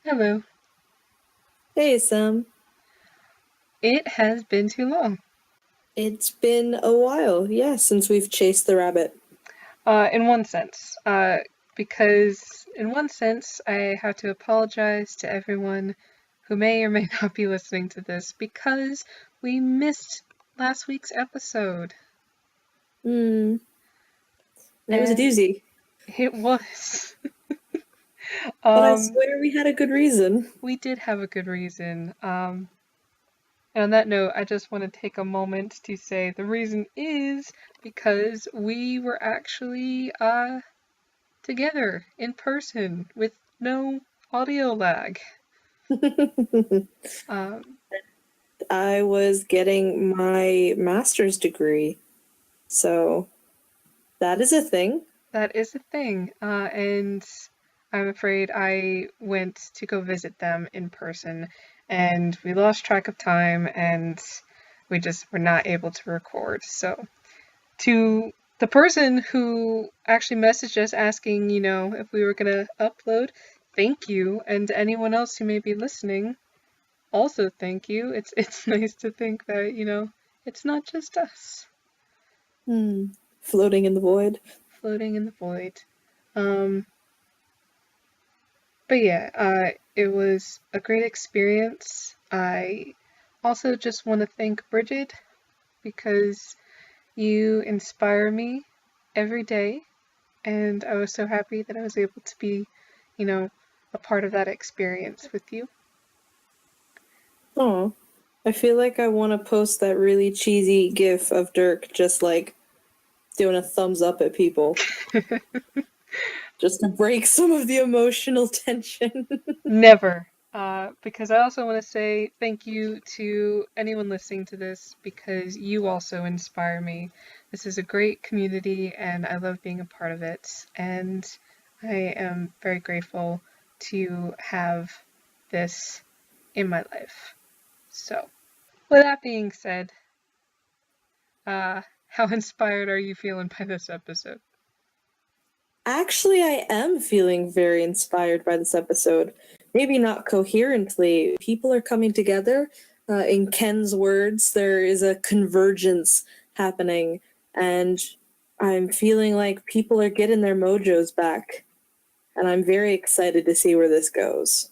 Hello. Hey, Sam. It has been too long. It's been a while, since we've chased the rabbit. In one sense. Because in one sense, I have to apologize to everyone who may or may not be listening to this because we missed last week's episode. That was a And doozy. it was. But I um, swear we had a good reason. we did have a good reason. And on that note, I just want to take a moment to say the reason is because we were actually together in person with no audio lag. Um, I was getting my master's degree, so that is a thing. that is a thing, and I'm afraid I went to go visit them in person, and we lost track of time, and we just were not able to record. So, to the person who actually messaged us asking, if we were gonna upload, thank you, and anyone else who may be listening, also thank you. It's nice to think that, it's not just us Floating in the void. floating in the void. Um, but yeah, it was a great experience. I also just want to thank Brigid because you inspire me every day, and I was so happy that I was able to be, a part of that experience with you. Oh, I feel like I want to post that really cheesy gif of Dirk just like doing a thumbs up at people, just to break some of the emotional tension. Never. Because I also want to say thank you to anyone listening to this because you also inspire me. This is a great community and I love being a part of it. And I am very grateful to have this in my life. So, with that being said, how inspired are you feeling by this episode? Actually, I am feeling very inspired by this episode. Maybe not coherently. People are coming together. In Ken's words, there is a convergence happening, and I'm feeling like people are getting their mojos back, and I'm very excited to see where this goes.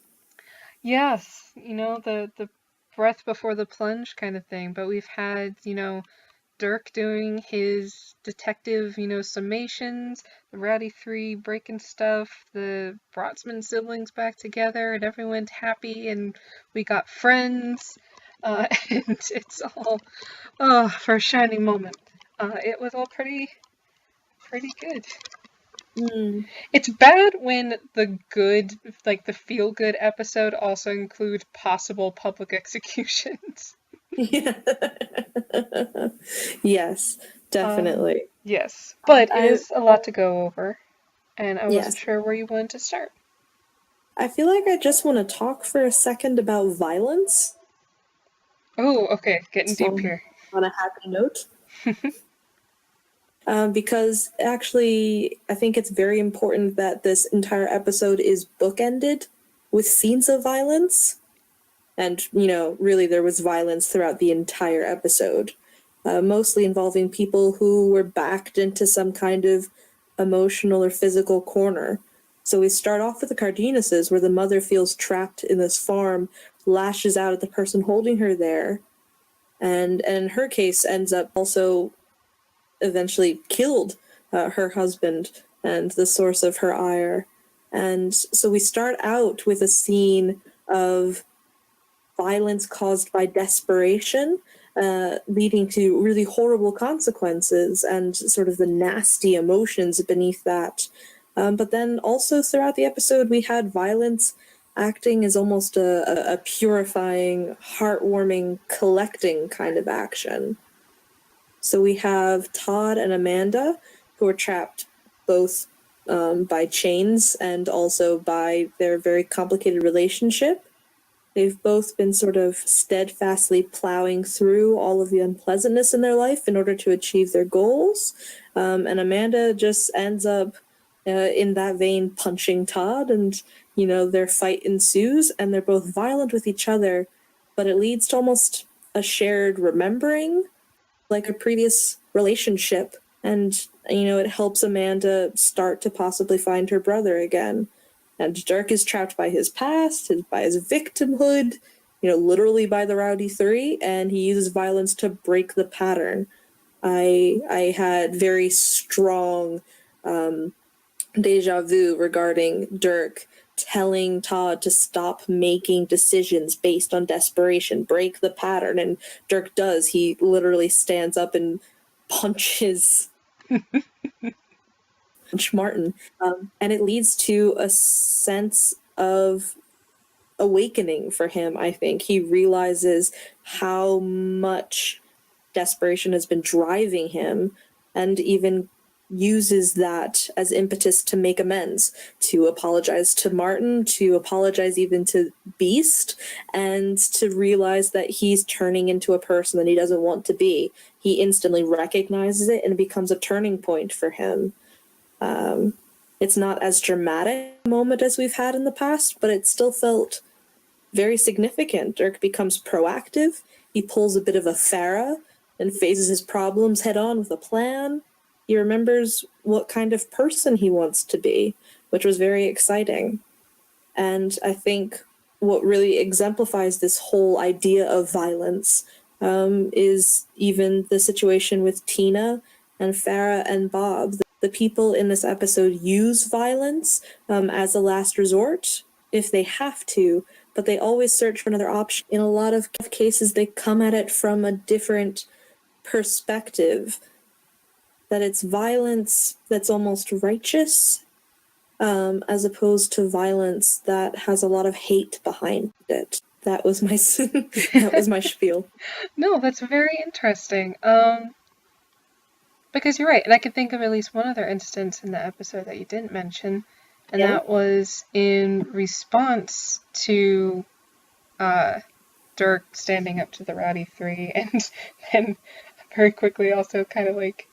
Yes, the breath before the plunge kind of thing, but we've had, Dirk doing his detective, summations, the Rowdy Three breaking stuff, the Brotsman siblings back together, and everyone's happy, and we got friends, and it's all, oh, for a shining moment. It was all pretty good. Mm. It's bad when the good, like the feel good episode also include possible public executions. Yeah. Yes, Um, definitely. yes, but it I is a lot to go over, and I wasn't yes, sure where you wanted to start. I feel like I just want to talk for a second about violence. Oh, okay, getting So, deep here. on a happy note. Because actually, I think it's very important that this entire episode is bookended with scenes of violence. And, really, there was violence throughout the entire episode, mostly involving people who were backed into some kind of emotional or physical corner. So we start off with the Cardenases, where the mother feels trapped in this farm, lashes out at the person holding her there, and in her case ends up also eventually killed her husband and the source of her ire. And so we start out with a scene of violence caused by desperation, leading to really horrible consequences and sort of the nasty emotions beneath that. But then also throughout the episode, we had violence acting as almost a purifying, heartwarming, collecting kind of action. So we have Todd and Amanda, who are trapped both by chains and also by their very complicated relationship. They've both been sort of steadfastly plowing through all of the unpleasantness in their life in order to achieve their goals. And Amanda just ends up, in that vein, punching Todd and their fight ensues, and they're both violent with each other, but it leads to almost a shared remembering, like a previous relationship. And, it helps Amanda start to possibly find her brother again. And Dirk is trapped by his past, by his victimhood, literally by the Rowdy Three, and he uses violence to break the pattern. I had very strong deja vu regarding Dirk telling Todd to stop making decisions based on desperation, break the pattern, and Dirk does. He literally stands up and punches Martin, and it leads to a sense of awakening for him. I think he realizes how much desperation has been driving him, and even uses that as impetus to make amends, to apologize to Martin, to apologize even to Beast, and to realize that he's turning into a person that he doesn't want to be. He instantly recognizes it, and it becomes a turning point for him. It's not as dramatic a moment as we've had in the past, but it still felt very significant. Dirk becomes proactive. He pulls a bit of a Farah and faces his problems head on with a plan. He remembers what kind of person he wants to be, which was very exciting. And I think what really exemplifies this whole idea of violence is even the situation with Tina and Farah and Bob. The people in this episode use violence as a last resort if they have to, but they always search for another option. In a lot of cases, they come at it from a different perspective, that it's violence that's almost righteous, as opposed to violence that has a lot of hate behind it. That was my spiel. No, that's very interesting. Because you're right, and I could think of at least one other instance in the episode that you didn't mention, and that was in response to Dirk standing up to the Rowdy Three, and then very quickly also kind of like,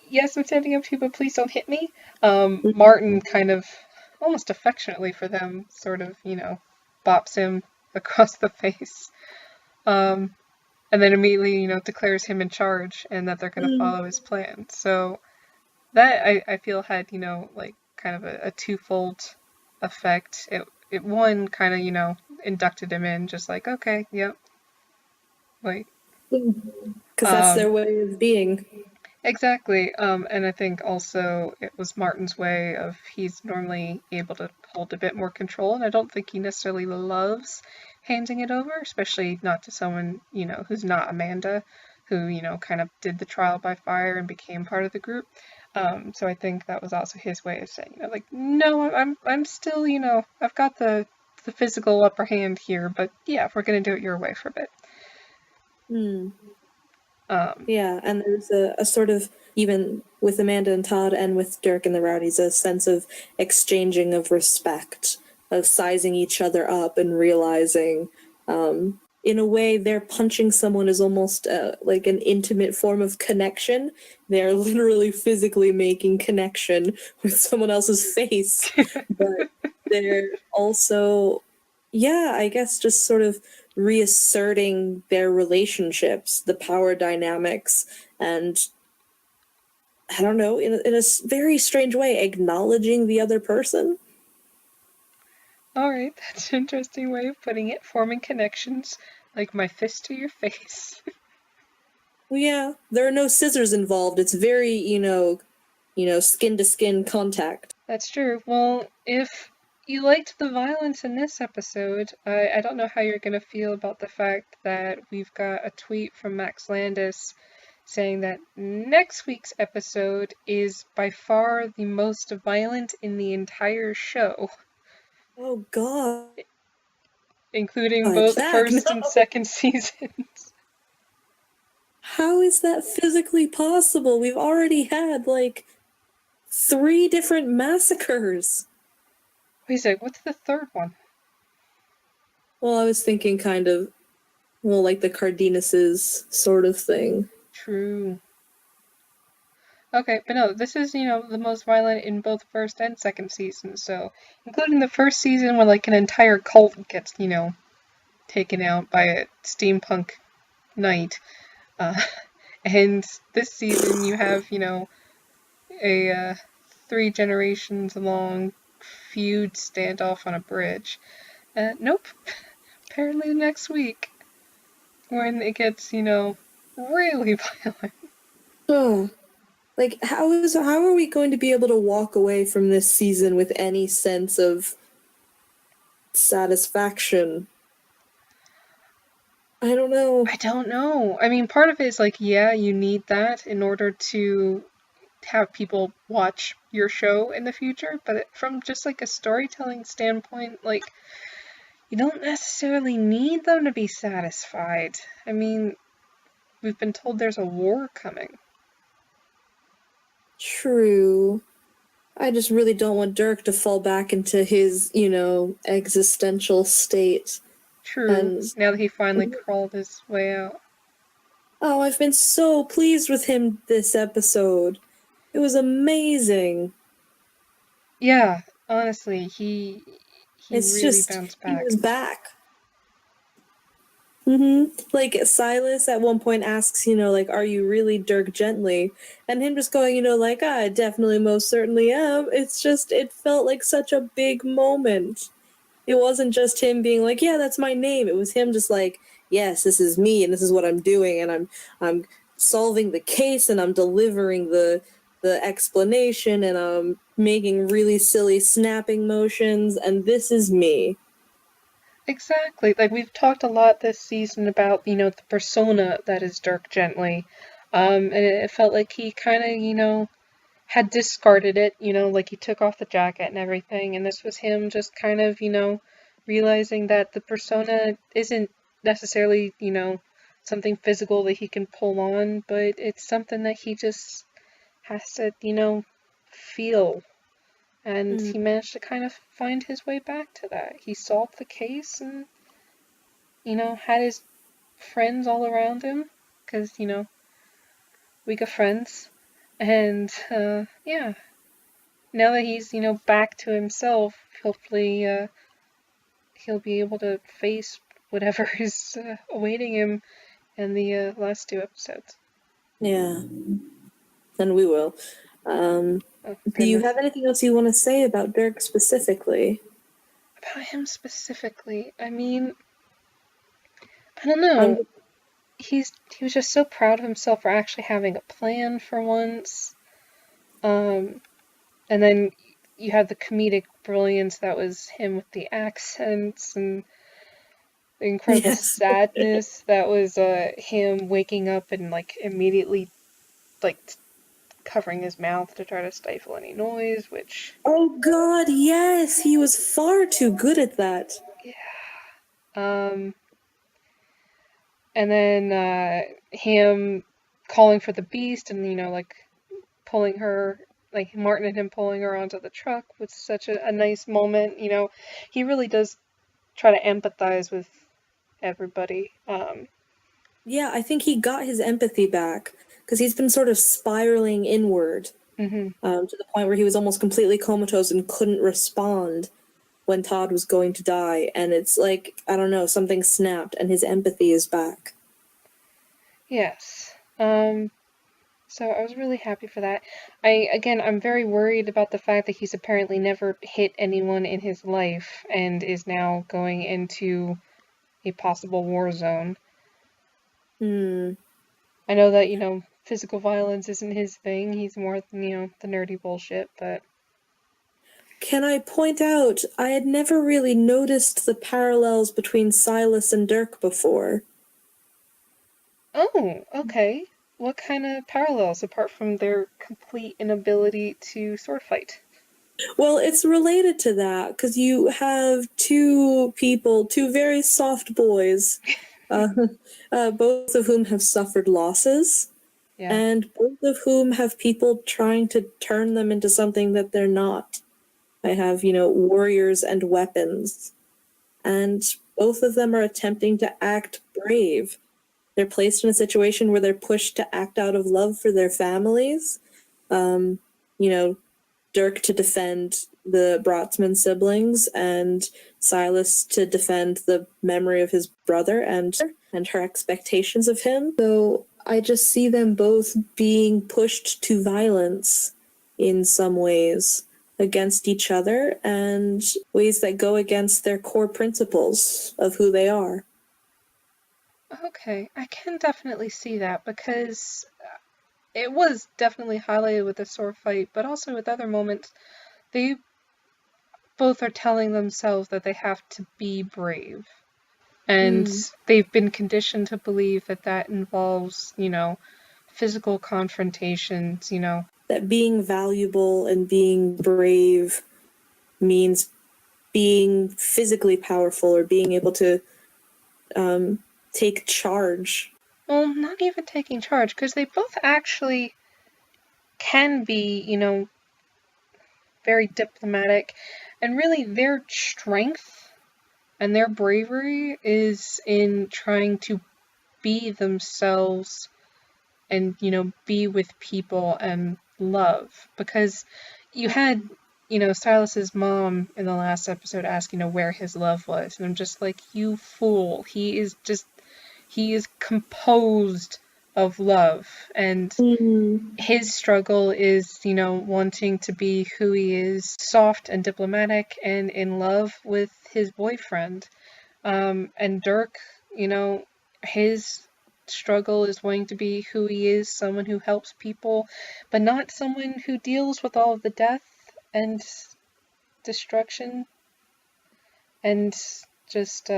yes, I'm standing up to you, but please don't hit me. Martin kind of, almost affectionately for them, sort of, bops him across the face. And then immediately, declares him in charge and that they're going to follow his plan. So that, I feel, had, like, kind of a twofold effect. It one, kind of, inducted him in, just like, okay, yep. Like, because that's their way of being. Exactly. And I think also it was Martin's way of, he's normally able to hold a bit more control, and I don't think he necessarily loves handing it over, especially not to someone, who's not Amanda, who, kind of did the trial by fire and became part of the group. So I think that was also his way of saying, like, no, I'm still, I've got the physical upper hand here, but yeah, we're gonna do it your way for a bit. Yeah, and there's a sort of, even with Amanda and Todd and with Dirk and the Rowdies, a sense of exchanging of respect, of sizing each other up and realizing, in a way, they're punching someone is almost like an intimate form of connection. They're literally physically making connection with someone else's face, but they're also, yeah, I guess just sort of reasserting their relationships, the power dynamics, and I don't know, in a very strange way, acknowledging the other person. Alright, that's an interesting way of putting it. Forming connections, like my fist to your face. Well, yeah, there are no scissors involved. It's very, skin-to-skin contact. That's true. Well, if you liked the violence in this episode, I don't know how you're going to feel about the fact that we've got a tweet from Max Landis saying that next week's episode is by far the most violent in the entire show. Oh, God. Including both first and second seasons. How is that physically possible? We've already had, 3 different massacres. Wait a sec, what's the third one? Well, I was thinking kind of, like the Cardenases sort of thing. True. Okay, but no, this is, the most violent in both first and second season, so including the first season where like an entire cult gets, taken out by a steampunk knight. Uh, and this season you have, a 3 generations long feud standoff on a bridge. Nope. Apparently next week, when it gets, really violent. Oh, like how are we going to be able to walk away from this season with any sense of satisfaction? I don't know. I don't know. I mean, part of it is like, yeah, you need that in order to have people watch your show in the future, but from just like a storytelling standpoint, like, you don't necessarily need them to be satisfied. I mean, we've been told there's a war coming. True. I just really don't want Dirk to fall back into his, existential state. True, And now that he finally crawled his way out. oh, I've been so pleased with him this episode. It was amazing. Yeah, honestly, he It's really just bounced he back. was back. Like Silas at one point asks, like, are you really Dirk Gently? And him just going, like, I definitely most certainly am. It's just it felt like such a big moment. It wasn't just him being like, yeah, that's my name. It was him just like, yes, this is me and this is what I'm doing and I'm solving the case and I'm delivering the explanation and I'm making really silly snapping motions and this is me. Exactly. Like we've talked a lot this season about, the persona that is Dirk Gently. And it felt like he kind of, had discarded it, like he took off the jacket and everything, and this was him just kind of, realizing that the persona isn't necessarily, something physical that he can pull on, but it's something that he just has to, feel. And he managed to kind of find his way back to that. He solved the case and, had his friends all around him, because, we got friends. And, yeah, now that he's, back to himself, hopefully he'll be able to face whatever is awaiting him in the last 2 episodes. Yeah. And we will. Oh, Do you goodness. have anything else you want to say about Dirk specifically? About him specifically, I mean, I don't know. He was just so proud of himself for actually having a plan for once. And then you had the comedic brilliance that was him with the accents and the incredible Yes. sadness that was him waking up and like immediately like covering his mouth to try to stifle any noise, which Oh God, yes, he was far too good at that. um and then him calling for the beast and like pulling her, like Martin and him pulling her onto the truck was such a nice moment. He really does try to empathize with everybody. Yeah, I think he got his empathy back because he's been sort of spiraling inward Mhm. to the point where he was almost completely comatose and couldn't respond when Todd was going to die. And it's like, I don't know, something snapped and his empathy is back. Yes. So I was really happy for that. I'm very worried about the fact that he's apparently never hit anyone in his life and is now going into a possible war zone. Hmm. I know that, physical violence isn't his thing. He's more, the nerdy bullshit, but Can I point out, I had never really noticed the parallels between Silas and Dirk before. oh, okay. What kind of parallels apart from their complete inability to sword fight? Well, it's related to that because you have two people, two very soft boys, uh, both of whom have suffered losses, Yeah. and both of whom have people trying to turn them into something that they're not. I have, warriors and weapons, and both of them are attempting to act brave. They're placed in a situation where they're pushed to act out of love for their families, You know, Dirk to defend the Brotsman siblings and Silas to defend the memory of his brother and her expectations of him. So I just see them both being pushed to violence in some ways against each other and ways that go against their core principles of who they are. Okay, I can definitely see that because it was definitely highlighted with the sword fight, but also with other moments. They both are telling themselves that they have to be brave. And they've been conditioned to believe that that involves, physical confrontations, That being valuable and being brave means being physically powerful or being able to take charge. Well, not even taking charge, because they both actually can be, very diplomatic, and really their strength and their bravery is in trying to be themselves and, be with people and love. Because you had, Silas's mom in the last episode asking, where his love was. And I'm just like, you fool. He is composed of love. And his struggle is, wanting to be who he is, soft and diplomatic and in love with his boyfriend. And Dirk, his struggle is wanting to be who he is, someone who helps people, but not someone who deals with all of the death and destruction and just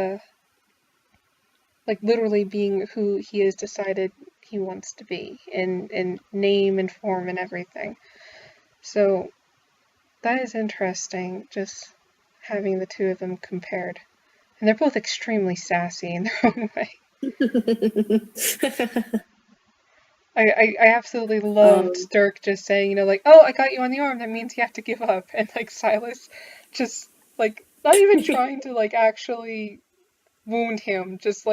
like literally being who he has decided he wants to be in name and form and everything. So that is interesting, just having the two of them compared. And they're both extremely sassy in their own way. I absolutely loved Dirk just saying, oh, I got you on the arm, that means you have to give up. And Silas just not even trying to actually wound him, just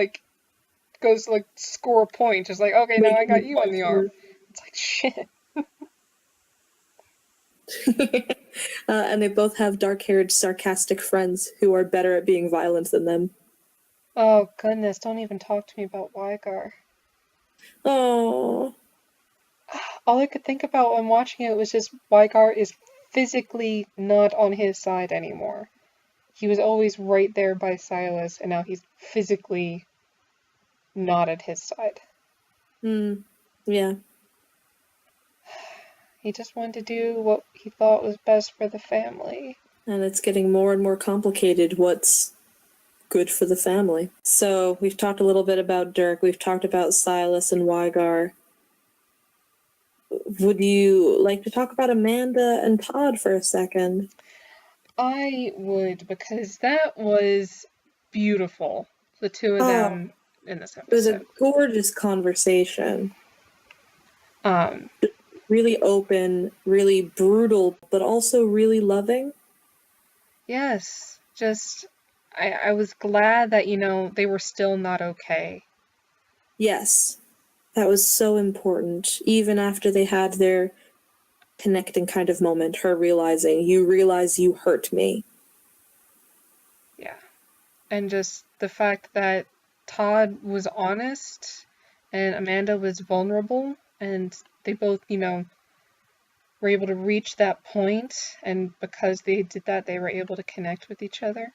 goes to score a point, just okay, now I got you on the arm. It's like shit. And they both have dark-haired, sarcastic friends who are better at being violent than them. Oh goodness, don't even talk to me about Wygar. Oh. All I could think about when watching it was just Wygar is physically not on his side anymore. He was always right there by Silas, and now he's physically not at his side. Yeah. He just wanted to do what he thought was best for the family. And it's getting more and more complicated what's good for the family. So we've talked a little bit about Dirk, we've talked about Silas and Wygar. Would you like to talk about Amanda and Todd for a second? I would, because that was beautiful, the two of them in this episode. It was a gorgeous conversation. Really open, really brutal, but also really loving. Yes, just, I was glad that, they were still not okay. Yes, that was so important. Even after they had their connecting kind of moment, her realizing, you realize you hurt me. Yeah. And just the fact that Todd was honest and Amanda was vulnerable, and they both, were able to reach that point, and because they did that, they were able to connect with each other.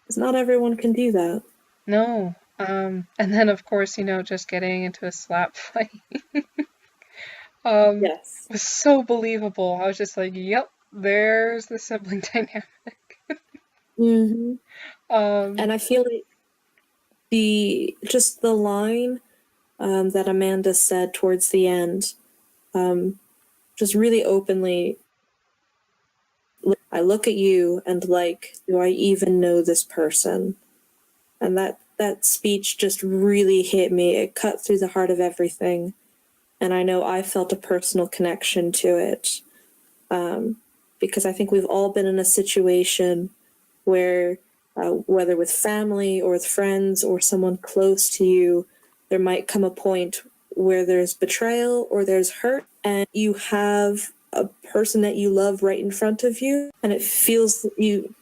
Because not everyone can do that. No. And then, of course, just getting into a slap fight. Yes. Was so believable. I was just like, yep, there's the sibling dynamic. And I feel like the line that Amanda said towards the end, just really openly, I look at you and do I even know this person? And that speech just really hit me. It cut through the heart of everything. And I know I felt a personal connection to it. Because I think we've all been in a situation where, whether with family or with friends or someone close to you, there might come a point where there's betrayal or there's hurt, and you have a person that you love right in front of you, and it feels you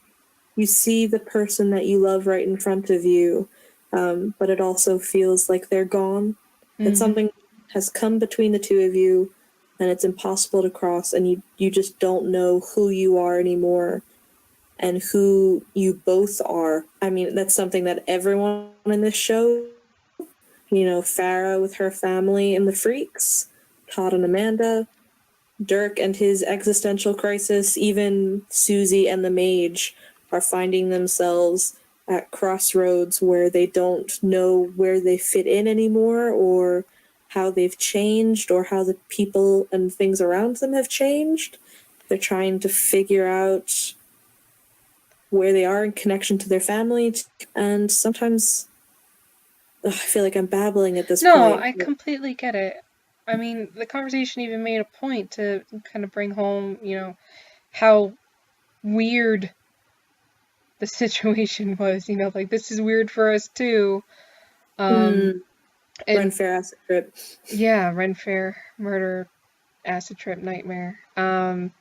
see the person that you love right in front of you, but it also feels like they're gone. That something has come between the two of you, and it's impossible to cross, and you just don't know who you are anymore and who you both are. I mean, that's something that everyone in this show, Farah with her family and the freaks, Todd and Amanda, Dirk and his existential crisis, even Susie and the mage are finding themselves at crossroads where they don't know where they fit in anymore, or how they've changed, or how the people and things around them have changed. They're trying to figure out where they are in connection to their family, and sometimes I feel like I'm babbling at this point. No, I completely get it. I mean, the conversation even made a point to kind of bring home, how weird the situation was, like, this is weird for us too. And Ren Fair acid trip. Yeah, Ren Fair murder acid trip nightmare. And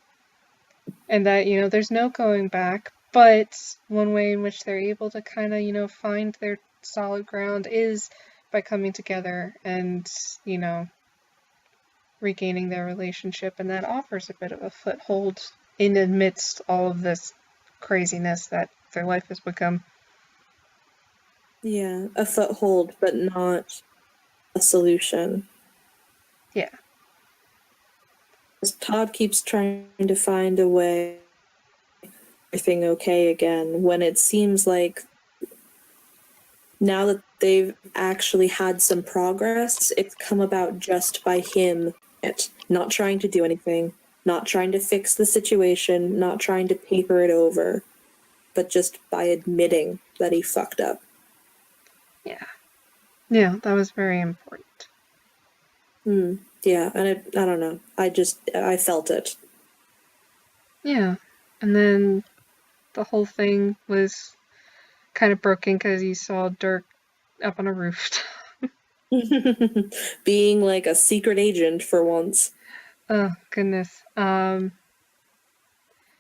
that, there's no going back, but one way in which they're able to kind of, find their solid ground is by coming together and, regaining their relationship, and that offers a bit of a foothold in amidst all of this craziness that their life has become. Yeah, a foothold, but not a solution. Yeah. Todd keeps trying to find a way everything okay again, when it seems like now that they've actually had some progress, it's come about just by him not trying to do anything, not trying to fix the situation, not trying to paper it over, but just by admitting that he fucked up. Yeah, that was very important. Yeah, and I don't know. I felt it. Yeah, and then the whole thing was kind of broken because you saw Dirk up on a roof. Being like a secret agent for once. Oh, goodness. An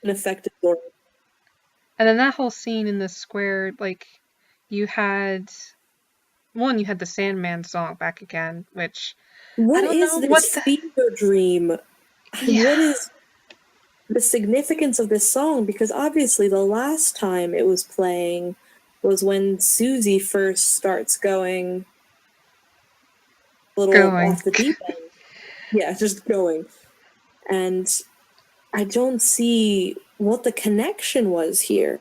effective lord. And then that whole scene in the square, like, you had the Sandman song back again, which What is this fever dream? Yeah. What is the significance of this song? Because obviously the last time it was playing was when Susie first starts going a little off the deep end. Yeah, just going. And I don't see what the connection was here.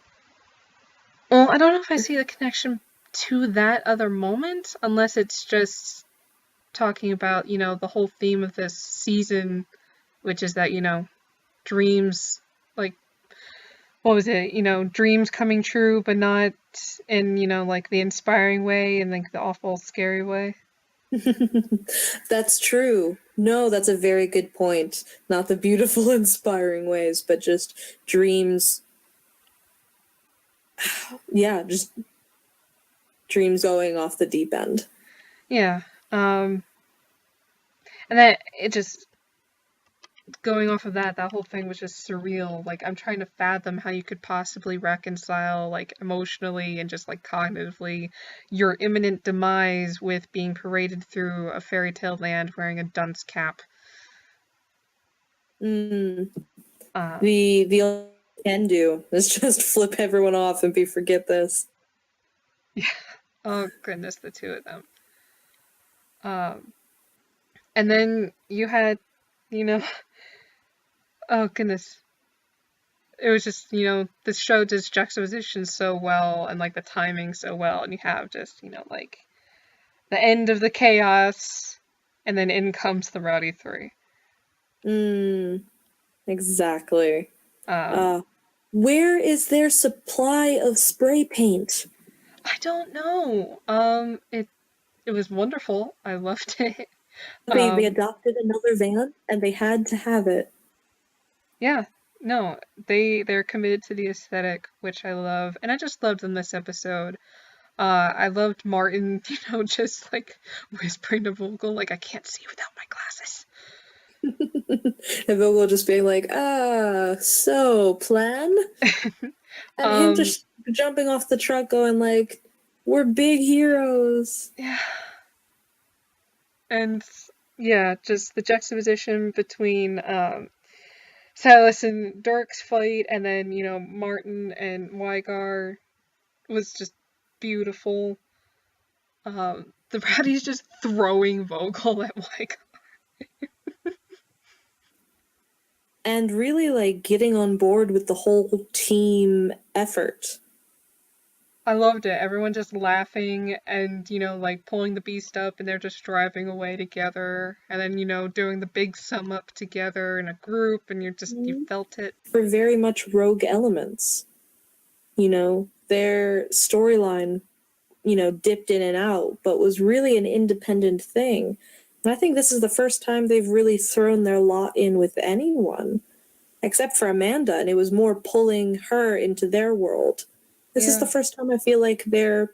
Well, I don't know if I see the connection to that other moment, unless it's just talking about, the whole theme of this season, which is that, dreams, like, what was it, dreams coming true, but not in, like, the inspiring way and, like, the awful, scary way. That's true. No, that's a very good point. Not the beautiful, inspiring ways, but just dreams. Yeah, just dreams going off the deep end. Yeah. And then it just, going off of that whole thing was just surreal. Like, I'm trying to fathom how you could possibly reconcile, like, emotionally and just, like, cognitively your imminent demise with being paraded through a fairy tale land wearing a dunce cap. The can do is just flip everyone off and forget this. Yeah. Oh goodness, the two of them. And then you had, oh goodness. It was just, this show does juxtaposition so well and, like, the timing so well, and you have just, like, the end of the chaos, and then in comes the Rowdy Three. Exactly. Where is their supply of spray paint? I don't know. It was wonderful. I loved it. They adopted another van, and they had to have it. Yeah. No, they're committed to the aesthetic, which I love, and I just loved in this episode. I loved Martin, just like whispering to Vogel, like, I can't see without my glasses. And Vogel just being like, so plan? And him Um, just jumping off the truck going like, we're big heroes. yeah. And yeah, just the juxtaposition between Silas and Dirk's fight, and then, Martin and Wygar was just beautiful. The Rowdy's just throwing Vogel at Wygar. And really like getting on board with the whole team effort. I loved it. Everyone just laughing and, like pulling the beast up, and they're just driving away together. And then, doing the big sum up together in a group, and you felt it. For very much rogue elements. Their storyline, dipped in and out, but was really an independent thing. And I think this is the first time they've really thrown their lot in with anyone, except for Amanda, and it was more pulling her into their world. This is the first time I feel like they're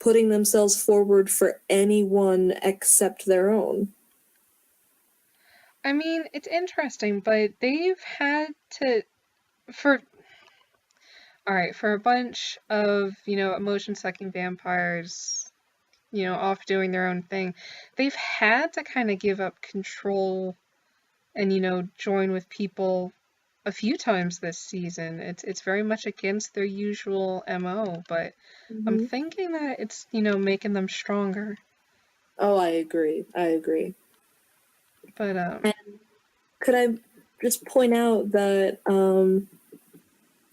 putting themselves forward for anyone except their own. I mean, it's interesting, but they've had to, for a bunch of, emotion-sucking vampires, off doing their own thing, they've had to kind of give up control and, join with people a few times this season. It's very much against their usual MO, but I'm thinking that it's, making them stronger. Oh, I agree. But and could I just point out that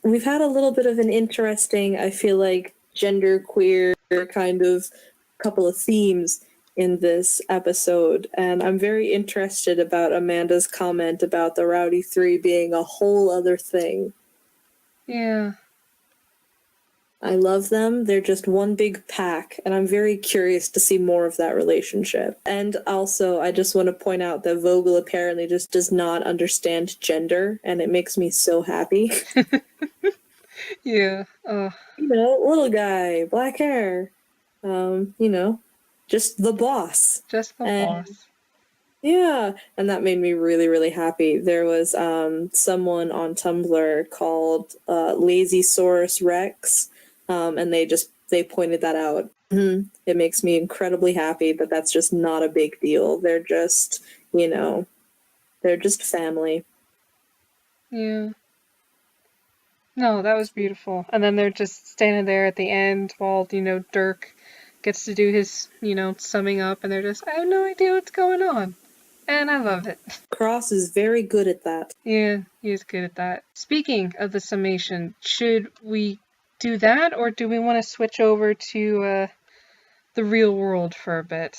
we've had a little bit of an interesting, I feel like, genderqueer kind of couple of themes in this episode, and I'm very interested about Amanda's comment about the Rowdy Three being a whole other thing. Yeah. I love them. They're just one big pack, and I'm very curious to see more of that relationship. And also, I just want to point out that Vogel apparently just does not understand gender, and it makes me so happy. Yeah. Little guy, black hair. Just the boss. Just the boss. Yeah, and that made me really, really happy. There was someone on Tumblr called Lazysaurus Rex, and they pointed that out. It makes me incredibly happy that that's just not a big deal. They're just, they're just family. Yeah. No, that was beautiful. And then they're just standing there at the end while, Dirk gets to do his, summing up, and they're just, I have no idea what's going on. And I love it. Cross is very good at that. Yeah, he is good at that. Speaking of the summation, should we do that, or do we want to switch over to the real world for a bit?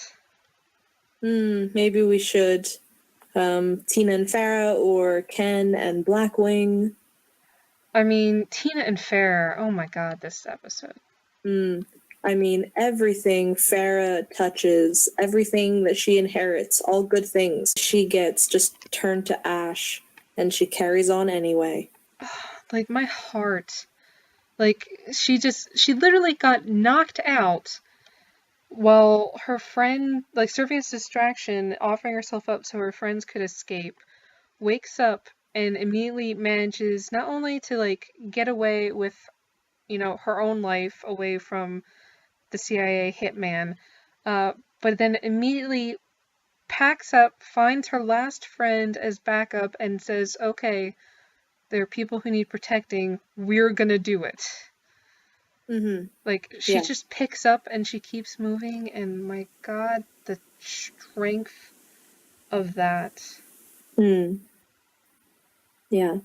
Maybe we should. Tina and Farah, or Ken and Blackwing. I mean, Tina and Farah, oh my god, this episode. I mean, everything Farah touches, everything that she inherits, all good things, she gets just turned to ash, and she carries on anyway. Like, my heart. Like, she literally got knocked out while her friend, like, serving as distraction, offering herself up so her friends could escape, wakes up and immediately manages not only to, like, get away with, her own life away from the CIA hitman, but then immediately packs up, finds her last friend as backup, and says, okay, there are people who need protecting, we're gonna do it. Like, she just picks up and she keeps moving, and my god, the strength of that. Yeah.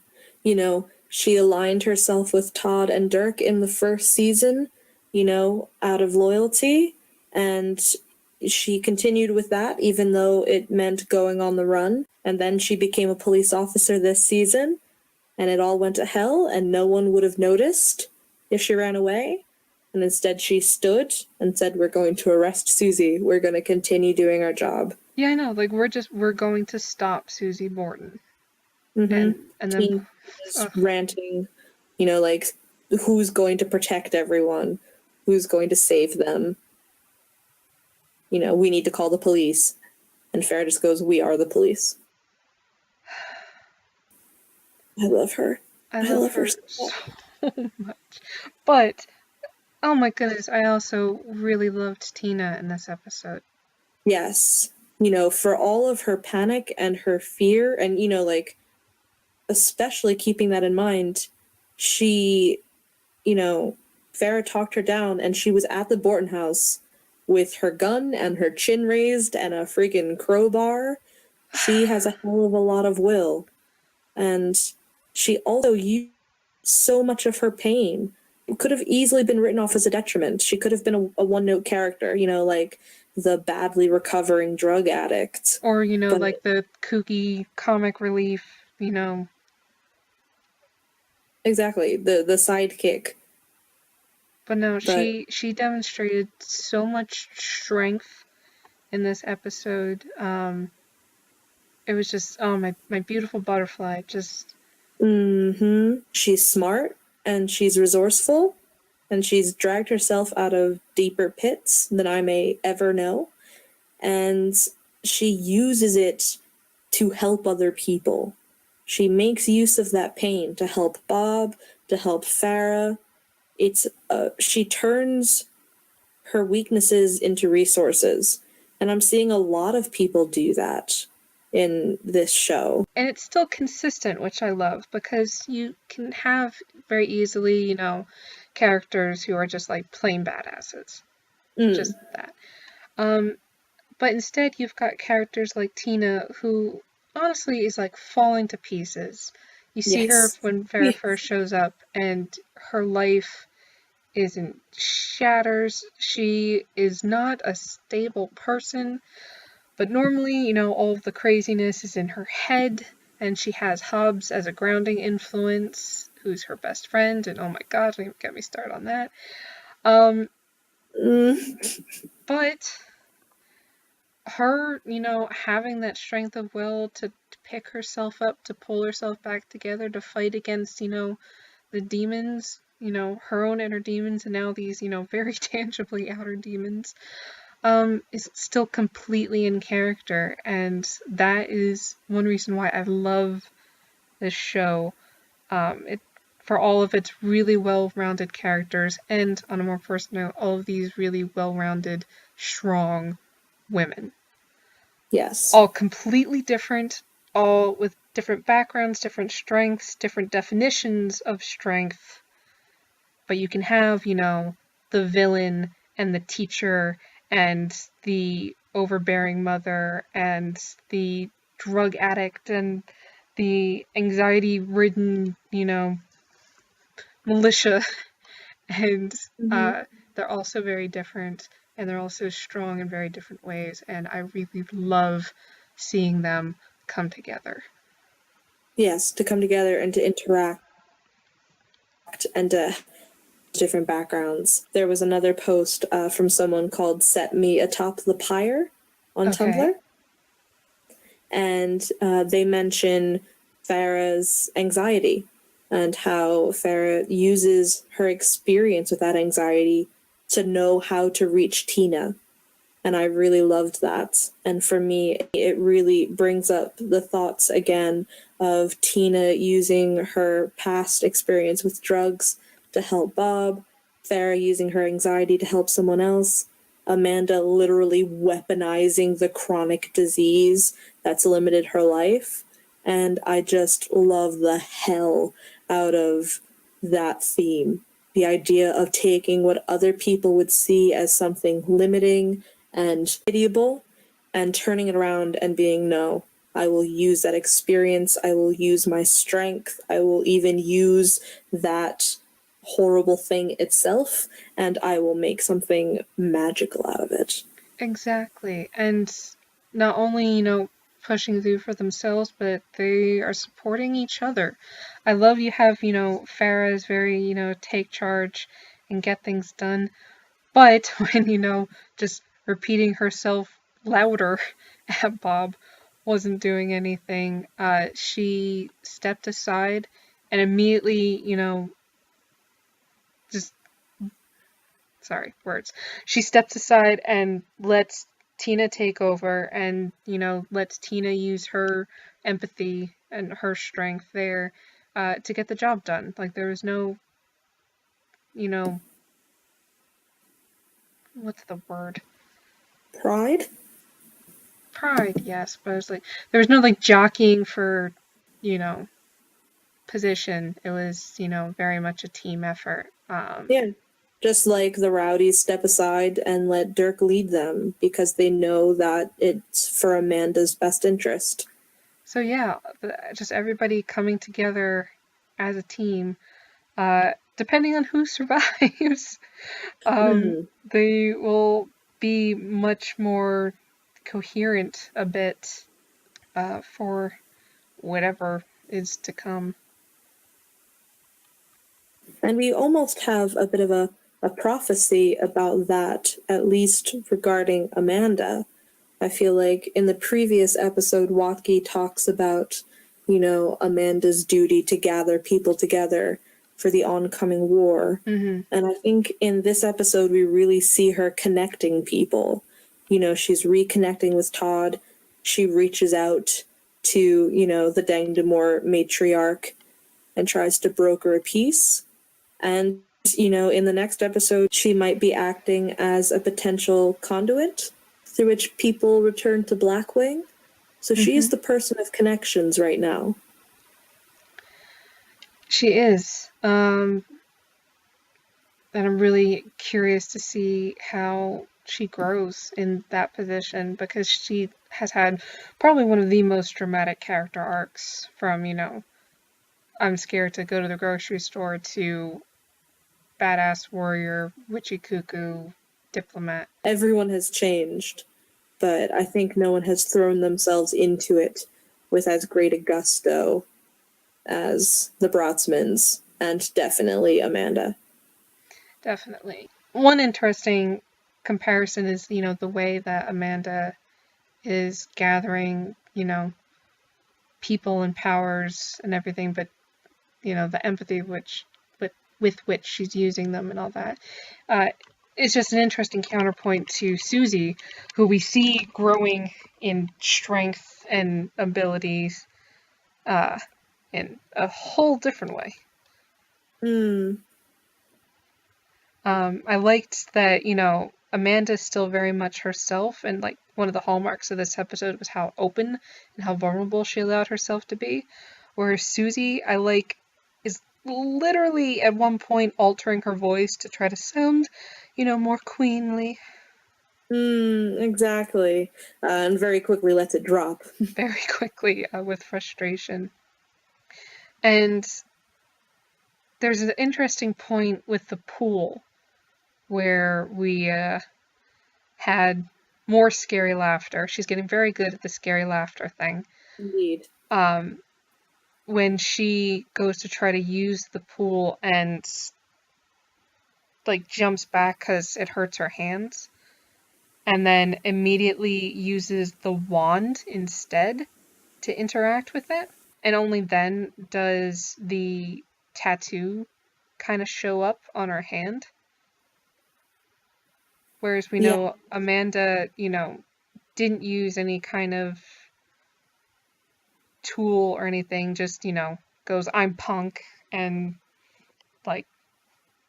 She aligned herself with Todd and Dirk in the first season, out of loyalty, and she continued with that even though it meant going on the run. And then she became a police officer this season, and it all went to hell, and no one would have noticed if she ran away. And instead she stood and said, we're going to arrest Susie. We're going to continue doing our job. Yeah, I know. Like, we're going to stop Susie Borton. And then ranting, like, who's going to protect everyone? who's going to save them. You know, we need to call the police. And Farah just goes, we are the police. I love her. I love her so much. But, oh my goodness, I also really loved Tina in this episode. Yes. You know, for all of her panic and her fear, and, you know, like, especially keeping that in mind, she, you know, Farah talked her down, and she was at the Borton house with her gun and her chin raised and a freaking crowbar. She has a hell of a lot of will. And she also used so much of her pain. It could have easily been written off as a detriment. She could have been a one-note character, you know, like the badly recovering drug addict. Or, you know, like the kooky comic relief, you know. Exactly, the sidekick. But no, she demonstrated so much strength in this episode. It was just, oh, my beautiful butterfly, just... She's smart, and she's resourceful, and she's dragged herself out of deeper pits than I may ever know, and she uses it to help other people. She makes use of that pain to help Bob, to help Farah. She turns her weaknesses into resources, and I'm seeing a lot of people do that in this show. And it's still consistent, which I love, because you can have very easily, you know, characters who are just like plain badasses. Just that. But instead you've got characters like Tina, who honestly is like falling to pieces. You see her when Farah first shows up, and her life is in shatters. She is not a stable person. But normally, you know, all of the craziness is in her head, and she has Hobbs as a grounding influence, who's her best friend, and oh my god, don't even get me started on that. But her, you know, having that strength of will to pick herself up, to pull herself back together, to fight against, you know, the demons, you know, her own inner demons, and now these, you know, very tangibly outer demons, is still completely in character, and that is one reason why I love this show. For all of its really well-rounded characters, and on a more personal note, all of these really well-rounded, strong women. Yes. All completely different, all with different backgrounds, different strengths, different definitions of strength. But you can have, you know, the villain and the teacher and the overbearing mother and the drug addict and the anxiety-ridden, you know, militia. And they're also very different, and they're also strong in very different ways, and I really love seeing them come together. Yes, to come together and to interact and to different backgrounds. There was another post from someone called Set Me Atop the Pyre on Tumblr. And they mention Farah's anxiety and how Farah uses her experience with that anxiety to know how to reach Tina. And I really loved that. And for me, it really brings up the thoughts again of Tina using her past experience with drugs to help Bob, Farah using her anxiety to help someone else, Amanda literally weaponizing the chronic disease that's limited her life. And I just love the hell out of that theme. The idea of taking what other people would see as something limiting and pitiable and turning it around and being, no, I will use that experience, I will use my strength, I will even use that horrible thing itself, and I will make something magical out of it. Exactly. And not only, you know, pushing through for themselves, but they are supporting each other. I love you have, you know, Farah is very, you know, take charge and get things done. But when, you know, just repeating herself louder at Bob wasn't doing anything, she stepped aside and immediately, you know, just She steps aside and lets Tina take over, and lets Tina use her empathy and her strength there to get the job done. Like, there was no, what's the word? Pride? Pride, yes, but it was like there was no like jockeying for, position. It was, very much a team effort. Yeah. Just like the rowdies step aside and let Dirk lead them because they know that it's for Amanda's best interest. So yeah, just everybody coming together as a team. Depending on who survives, they will be much more coherent a bit for whatever is to come. And we almost have a bit of a prophecy about that, at least regarding Amanda. I feel like in the previous episode, Watke talks about, Amanda's duty to gather people together for the oncoming war. Mm-hmm. And I think in this episode, we really see her connecting people. She's reconnecting with Todd. She reaches out to, the Dangdamore matriarch and tries to broker a peace. And, in the next episode, she might be acting as a potential conduit through which people return to Blackwing. So she is the person of connections right now. She is. And I'm really curious to see how she grows in that position, because she has had probably one of the most dramatic character arcs from, I'm scared to go to the grocery store to badass warrior, witchy cuckoo, diplomat. Everyone has changed, but I think no one has thrown themselves into it with as great a gusto as the Brotsmans, and definitely Amanda. Definitely. One interesting comparison is, the way that Amanda is gathering, people and powers and everything, but, the empathy with which she's using them and all that. It's just an interesting counterpoint to Susie, who we see growing in strength and abilities in a whole different way. I liked that, Amanda's still very much herself, and like one of the hallmarks of this episode was how open and how vulnerable she allowed herself to be. Whereas Susie, I like, is literally at one point altering her voice to try to sound, more queenly. Exactly. And very quickly lets it drop. Very quickly, with frustration. And there's an interesting point with the pool where we had more scary laughter. She's getting very good at the scary laughter thing. Indeed. When she goes to try to use the pool and like jumps back because it hurts her hands, and then immediately uses the wand instead to interact with it, and only then does the tattoo kind of show up on her hand. Whereas we know Amanda, didn't use any kind of tool or anything, just, goes, I'm punk, and like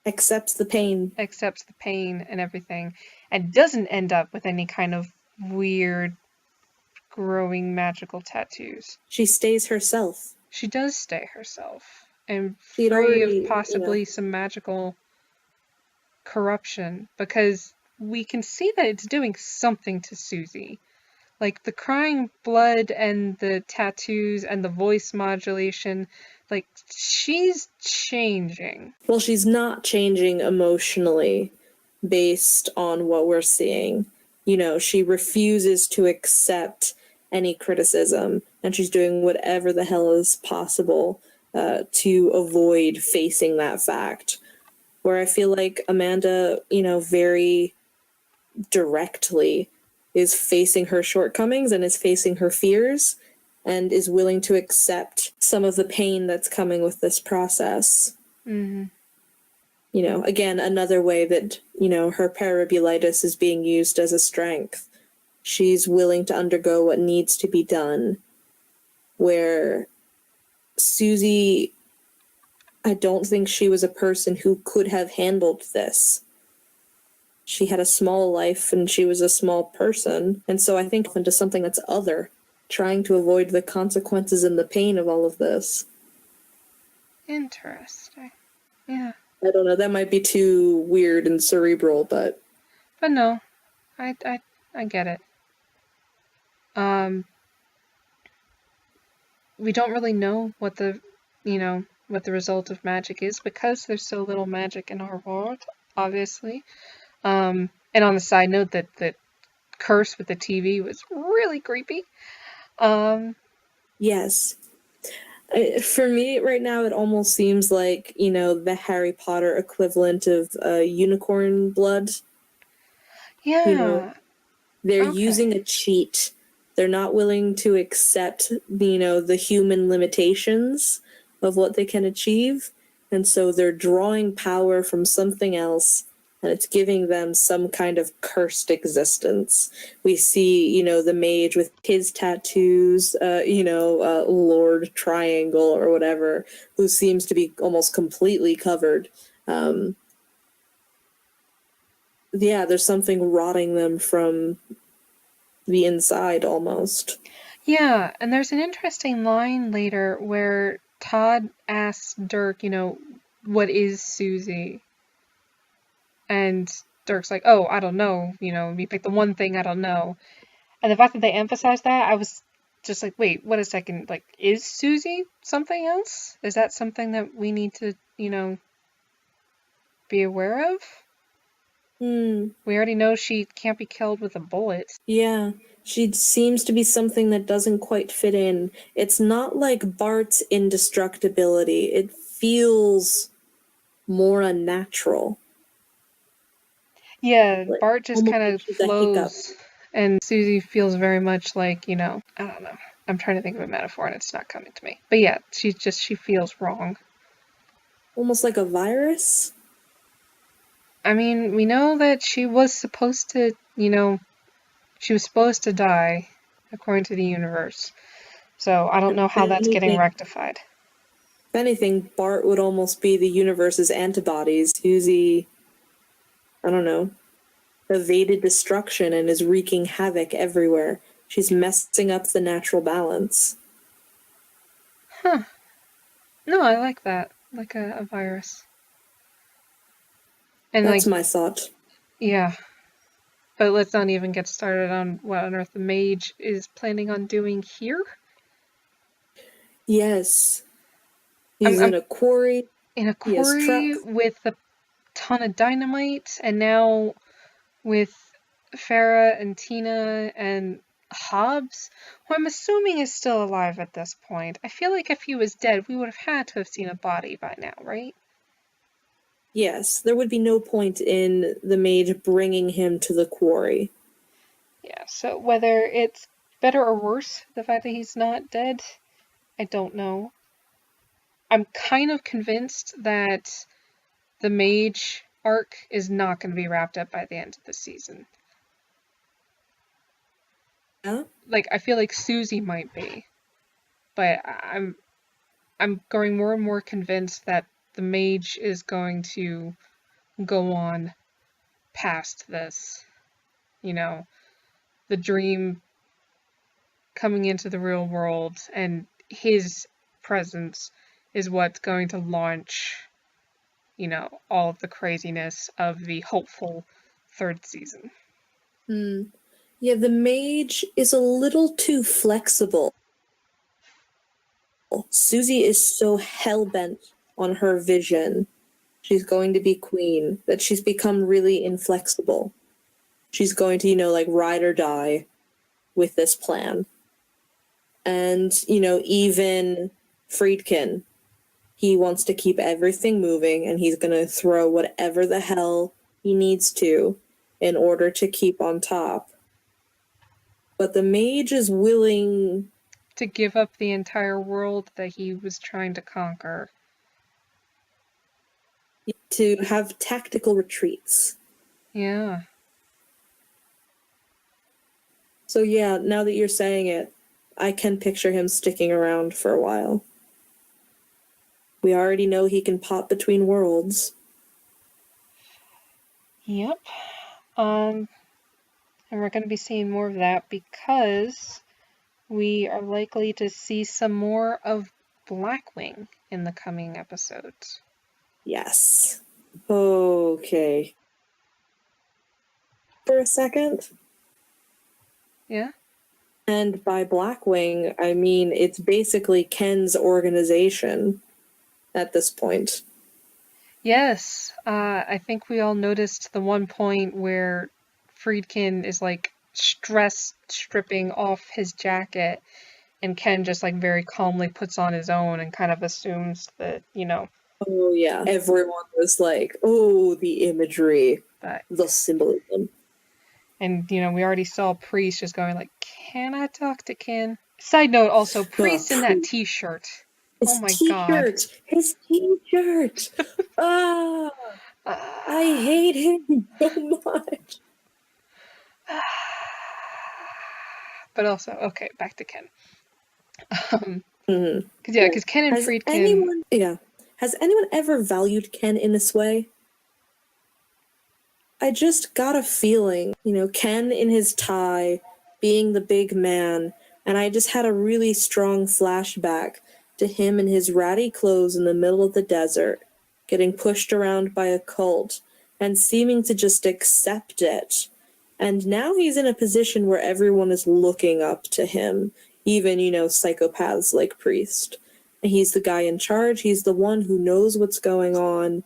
accepts the pain and everything, and doesn't end up with any kind of weird growing magical tattoos. She stays herself. She does stay herself, and free of possibly some magical corruption, because we can see that it's doing something to Susie. Like, the crying blood and the tattoos and the voice modulation, like, she's changing. Well, she's not changing emotionally based on what we're seeing. She refuses to accept any criticism, and she's doing whatever the hell is possible to avoid facing that fact. Where I feel like Amanda, very directly is facing her shortcomings and is facing her fears and is willing to accept some of the pain that's coming with this process. Mm-hmm. Again, another way that, her parabulitis is being used as a strength. She's willing to undergo what needs to be done. Where Susie, I don't think she was a person who could have handled this. She had a small life and she was a small person. And so I think into something that's other, trying to avoid the consequences and the pain of all of this. Interesting. Yeah. I don't know, that might be too weird and cerebral, but no, I get it. We don't really know what the result of magic is because there's so little magic in our world, obviously. And on the side note, that curse with the TV was really creepy. Yes. For me, right now, it almost seems like, the Harry Potter equivalent of unicorn blood. Yeah. They're Okay. using a cheat. They're not willing to accept, the human limitations of what they can achieve. And so they're drawing power from something else, and it's giving them some kind of cursed existence. We see, the mage with his tattoos, Lord Triangle or whatever, who seems to be almost completely covered. There's something rotting them from the inside almost. Yeah, and there's an interesting line later where Todd asks Dirk, what is Susie? And Dirk's like, oh, I don't know, you pick the one thing I don't know. And the fact that they emphasize that, I was just like, wait, what a second, like, is Susie something else? Is that something that we need to, be aware of? We already know she can't be killed with a bullet. Yeah, she seems to be something that doesn't quite fit in. It's not like Bart's indestructibility. It feels more unnatural. Yeah, Like, Bart just kind of she's a hiccup. flows, and Susie feels very much like, I don't know. I'm trying to think of a metaphor and it's not coming to me. But yeah, she feels wrong. Almost like a virus? I mean, we know that she was supposed to, she was supposed to die, according to the universe. So I don't know how that's getting rectified. If anything, Bart would almost be the universe's antibodies. Susie, I don't know, evaded destruction and is wreaking havoc everywhere. She's messing up the natural balance. Huh. No, I like that. Like a virus. And that's my thought. Yeah. But let's not even get started on what on earth the mage is planning on doing here. Yes. He's in a quarry. In a quarry with a ton of dynamite, and now with Farah and Tina and Hobbs, who I'm assuming is still alive at this point. I feel like if he was dead, we would have had to have seen a body by now, right? Yes, there would be no point in the mage bringing him to the quarry. Yeah, so whether it's better or worse, the fact that he's not dead, I don't know. I'm kind of convinced that the mage arc is not going to be wrapped up by the end of the season. Yeah? Like, I feel like Susie might be, but I'm growing more and more convinced that the mage is going to go on past this. The dream coming into the real world, and his presence is what's going to launch, all of the craziness of the hopeful third season. Yeah, the mage is a little too flexible. Susie is so hell-bent on her vision. She's going to be queen, that she's become really inflexible. She's going to, ride or die with this plan. And, even Friedkin, he wants to keep everything moving, and he's going to throw whatever the hell he needs to in order to keep on top. But the mage is willing to give up the entire world that he was trying to conquer. To have tactical retreats. Yeah. So yeah, now that you're saying it, I can picture him sticking around for a while. We already know he can pop between worlds. Yep. And we're going to be seeing more of that because we are likely to see some more of Blackwing in the coming episodes. Yes. Okay. For a second. Yeah? And by Blackwing, I mean it's basically Ken's organization at this point. Yes. I think we all noticed the one point where Friedkin is like stress stripping off his jacket, and Ken just like very calmly puts on his own and kind of assumes that, you know. Oh yeah. Everyone was like, oh, the imagery, the symbolism. And, you know, we already saw Priest just going like, can I talk to Ken? Side note also, Priest in that t-shirt. Oh my god. His t-shirt! Ah! I hate him so much. But also, okay, back to Ken. Mm-hmm. Because Ken and Friedkin... Has anyone ever valued Ken in this way? I just got a feeling, you know, Ken in his tie, being the big man, and I just had a really strong flashback to him in his ratty clothes in the middle of the desert, getting pushed around by a cult, and seeming to just accept it. And now he's in a position where everyone is looking up to him, even, you know, psychopaths like Priest. And he's the guy in charge, he's the one who knows what's going on.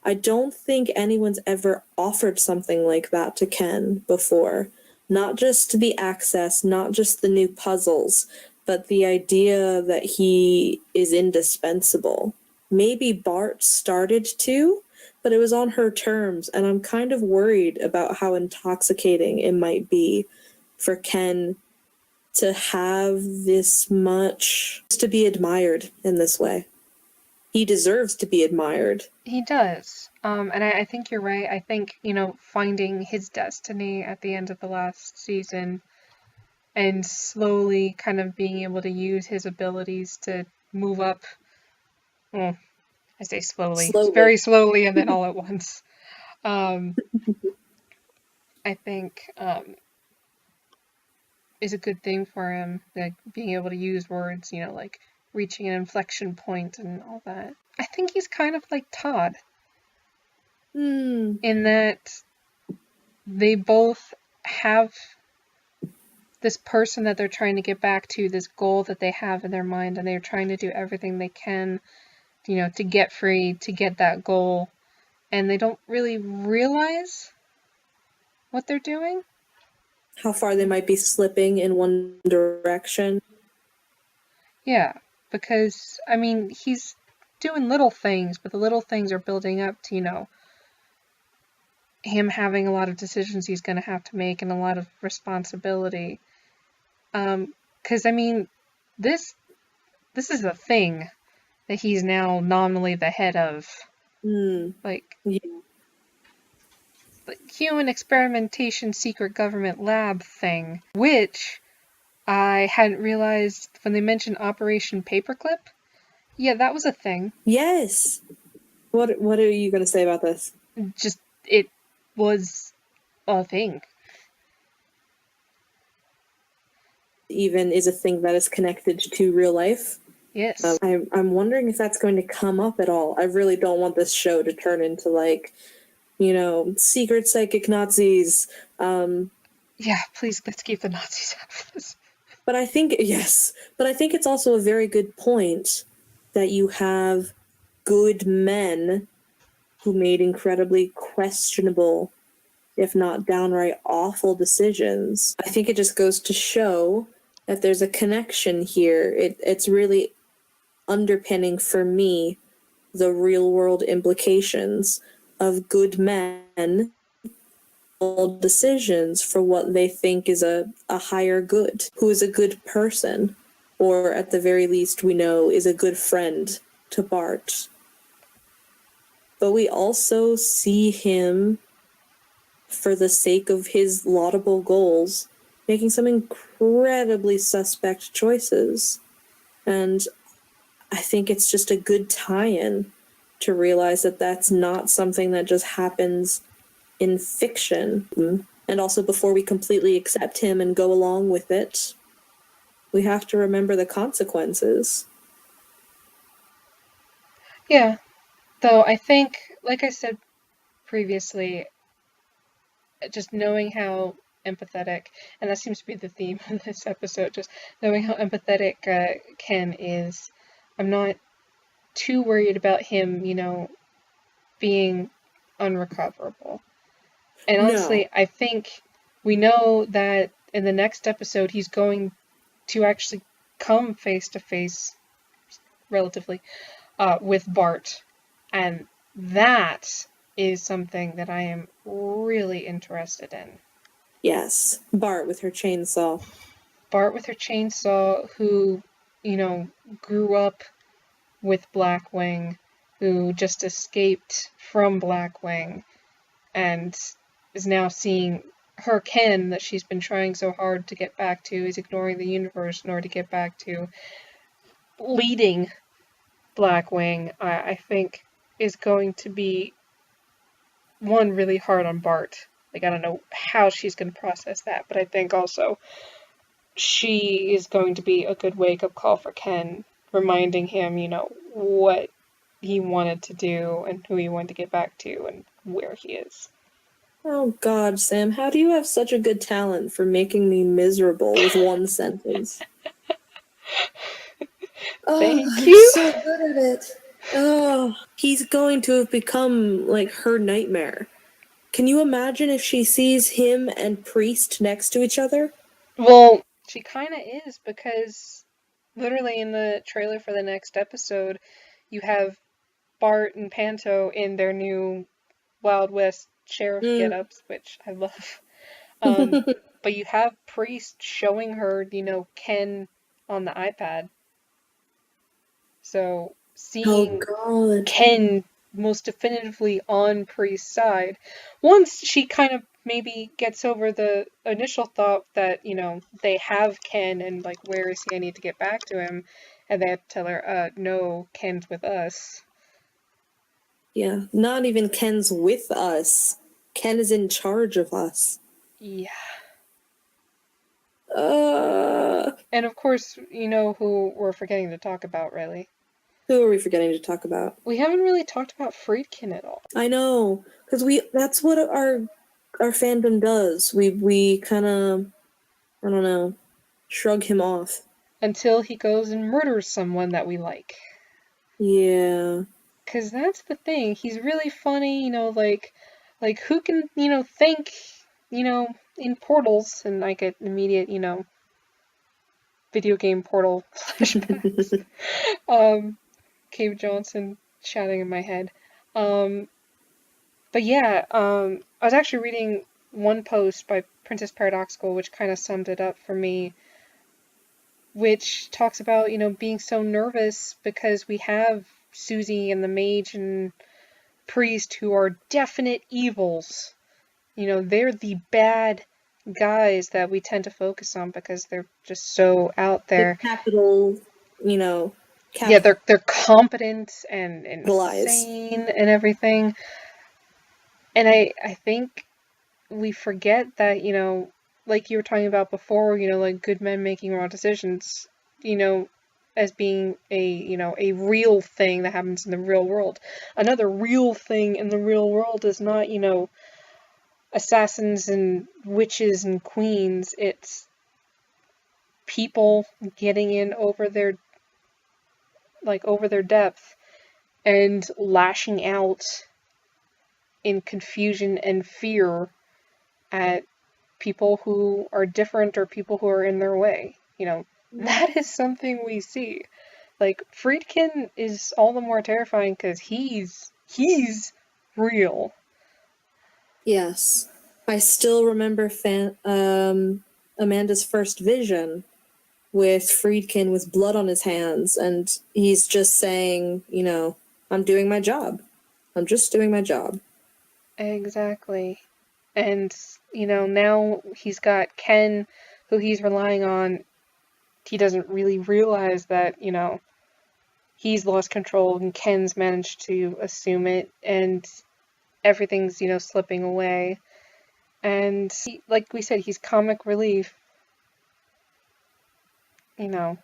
I don't think anyone's ever offered something like that to Ken before. Not just the access, not just the new puzzles, but the idea that he is indispensable. Maybe Bart started to, but it was on her terms, and I'm kind of worried about how intoxicating it might be for Ken to have this much, to be admired in this way. He deserves to be admired. He does. And I think you're right. I think, you know, finding his destiny at the end of the last season and slowly kind of being able to use his abilities to move up. Well, I say slowly. Very slowly and then all at once. I think is a good thing for him, like being able to use words, you know, like reaching an inflection point and all that. I think he's kind of like Todd. In that they both have this person that they're trying to get back to, this goal that they have in their mind, and they're trying to do everything they can, you know, to get free, to get that goal, and they don't really realize what they're doing. How far they might be slipping in one direction. Yeah, because, I mean, he's doing little things, but the little things are building up to, you know, him having a lot of decisions he's going to have to make and a lot of responsibility. Because, I mean, this is a thing that he's now nominally the head of. Like, the human experimentation secret government lab thing, which I hadn't realized when they mentioned Operation Paperclip. Yeah, that was a thing. Yes. What are you going to say about this? Just, it was a thing. Even is a thing that is connected to real life. Yes. I'm wondering if that's going to come up at all. I really don't want this show to turn into, like, you know, secret psychic Nazis. Yeah, please, let's keep the Nazis out of this. But I think it's also a very good point that you have good men who made incredibly questionable, if not downright awful decisions. I think it just goes to show that there's a connection here. It's really underpinning for me the real world implications of good men decisions for what they think is a higher good, who is a good person, or at the very least we know is a good friend to Bart. But we also see him for the sake of his laudable goals, making some incredibly suspect choices. And I think it's just a good tie-in to realize that that's not something that just happens in fiction. And also, before we completely accept him and go along with it, we have to remember the consequences. Yeah, though I think, like I said previously, just knowing how empathetic, and that seems to be the theme of this episode, just knowing how empathetic Ken is, I'm not too worried about him, being unrecoverable. And honestly, No. I think we know that in the next episode he's going to actually come face to face, relatively, with Bart. And that is something that I am really interested in. Yes. Bart with her chainsaw. Bart with her chainsaw, who, grew up with Blackwing, who just escaped from Blackwing, and is now seeing her Ken that she's been trying so hard to get back to, is ignoring the universe in order to get back to, leading Blackwing, I think is going to be, one, really hard on Bart. Like, I don't know how she's going to process that, but I think also she is going to be a good wake-up call for Ken, reminding him, what he wanted to do and who he wanted to get back to and where he is. Oh God, Sam, how do you have such a good talent for making me miserable with one sentence? Thank Oh, you're you! so good at it. Oh, he's going to have become, like, her nightmare. Can you imagine if she sees him and Priest next to each other? Well, she kind of is, because literally in the trailer for the next episode, you have Bart and Panto in their new Wild West sheriff get-ups, which I love. But you have Priest showing her, Ken on the iPad. So Oh seeing God. Ken most definitively on Priest's side, once she kind of maybe gets over the initial thought that, they have Ken and, like, where is he? I need to get back to him. And they have to tell her, no, Ken's with us. Yeah, not even Ken's with us. Ken is in charge of us. Yeah. Uh, And of course, you know who we're forgetting to talk about, really. who are we forgetting to talk about? We haven't really talked about Friedkin at all. I know, because that's what our fandom does. We kind of, I don't know, shrug him off. Until he goes and murders someone that we like. Yeah. Because that's the thing. He's really funny, like who can, think, in portals, and I get immediate, video game portal flashbacks. Cave Johnson chatting in my head. But yeah, I was actually reading one post by Princess Paradoxical, which kind of summed it up for me, which talks about, being so nervous because we have Susie and the mage and priest who are definite evils. They're the bad guys that we tend to focus on because they're just so out there. The capital, Yeah, they're competent and capitalize. insane and everything. And I think we forget that, like you were talking about before, like good men making wrong decisions, as being a real thing that happens in the real world. Another real thing in the real world is not, assassins and witches and queens. It's people getting in over their depth and lashing out in confusion and fear at people who are different or people who are in their way. That is something we see. Like, Friedkin is all the more terrifying because he's real. Yes. I still remember Amanda's first vision with Friedkin with blood on his hands, and he's just saying, I'm doing my job. I'm just doing my job. Exactly. And, now he's got Ken, who he's relying on. He doesn't really realize that, he's lost control and Ken's managed to assume it, and everything's, slipping away. And like we said, he's comic relief, right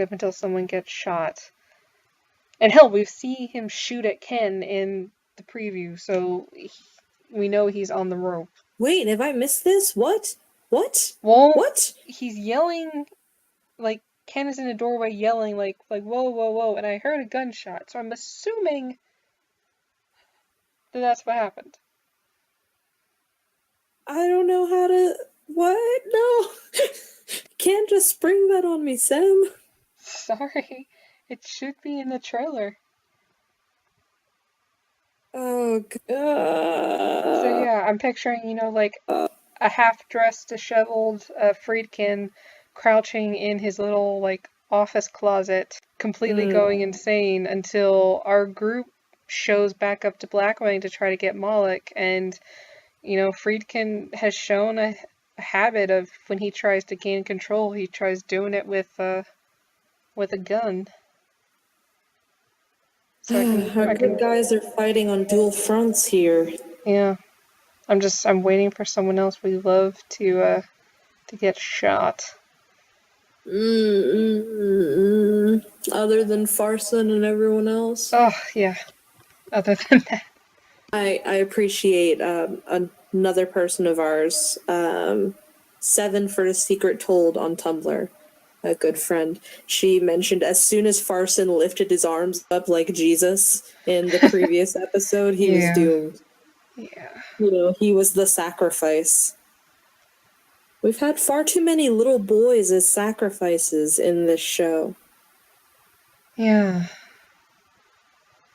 up until someone gets shot. And hell, we see him shoot at Ken in the preview, so we know he's on the rope. Wait, have I missed this? What? Well, What? He's yelling, like, Ken is in a doorway yelling, like, whoa, whoa, whoa, and I heard a gunshot, so I'm assuming that that's what happened. I don't know how to... What? No! Can't just spring that on me, Sam. Sorry. It should be in the trailer. Oh, God. So yeah, I'm picturing, a half-dressed, disheveled Friedkin crouching in his little, office closet, completely going insane until our group shows back up to Blackwing to try to get Moloch, and, Friedkin has shown a habit of when he tries to gain control, he tries doing it with a gun. So Our good guys are fighting on dual fronts here. Yeah. I'm waiting for someone else we love to get shot. Other than Farson and everyone else? Oh, yeah. Other than that. I appreciate another person of ours, Seven for the Secret Told on Tumblr, a good friend. She mentioned as soon as Farson lifted his arms up like Jesus in the previous episode, he was doomed. Yeah. He was the sacrifice. We've had far too many little boys as sacrifices in this show. Yeah.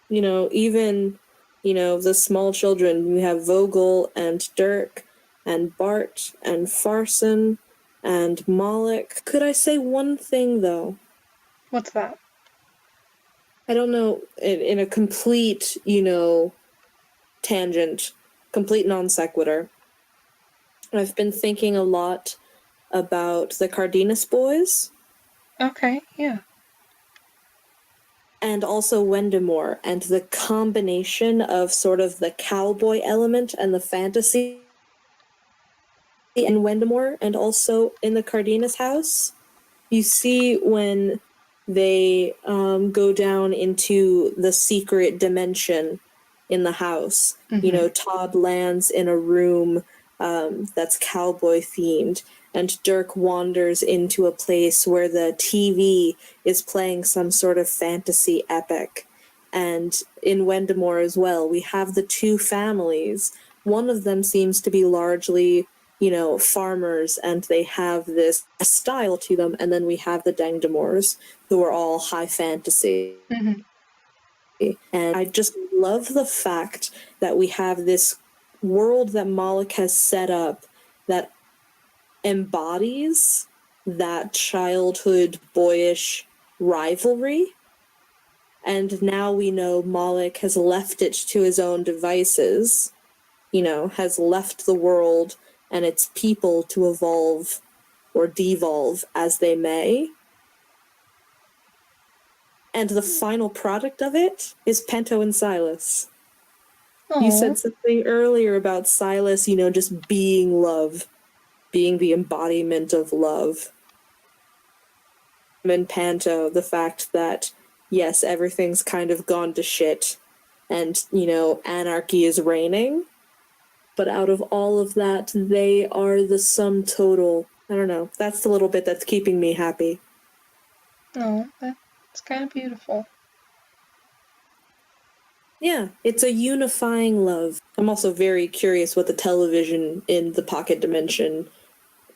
Even, the small children. We have Vogel and Dirk and Bart and Farson and Moloch. Could I say one thing, though? What's that? I don't know, in a complete, tangent, complete non sequitur. I've been thinking a lot about the Cardenas boys. Okay, yeah. And also Wendemore, and the combination of sort of the cowboy element and the fantasy in Wendemore, and also in the Cardenas house. You see when they go down into the secret dimension in the house. Todd lands in a room that's cowboy themed, and Dirk wanders into a place where the TV is playing some sort of fantasy epic. And in Wendemore as well, we have the two families. One of them seems to be largely, farmers, and they have this style to them. And then we have the Dangdemores, who are all high fantasy. And I just love the fact that we have this world that Moloch has set up that embodies that childhood boyish rivalry. And now we know Moloch has left it to his own devices, has left the world and its people to evolve or devolve as they may. And the final product of it is Pento and Silas. Aww. You said something earlier about Silas, just being love, being the embodiment of love. And Panto, the fact that, yes, everything's kind of gone to shit, and, anarchy is reigning, but out of all of that, they are the sum total. I don't know, that's the little bit that's keeping me happy. Oh, that's kind of beautiful. Yeah, it's a unifying love. I'm also very curious what the television in the pocket dimension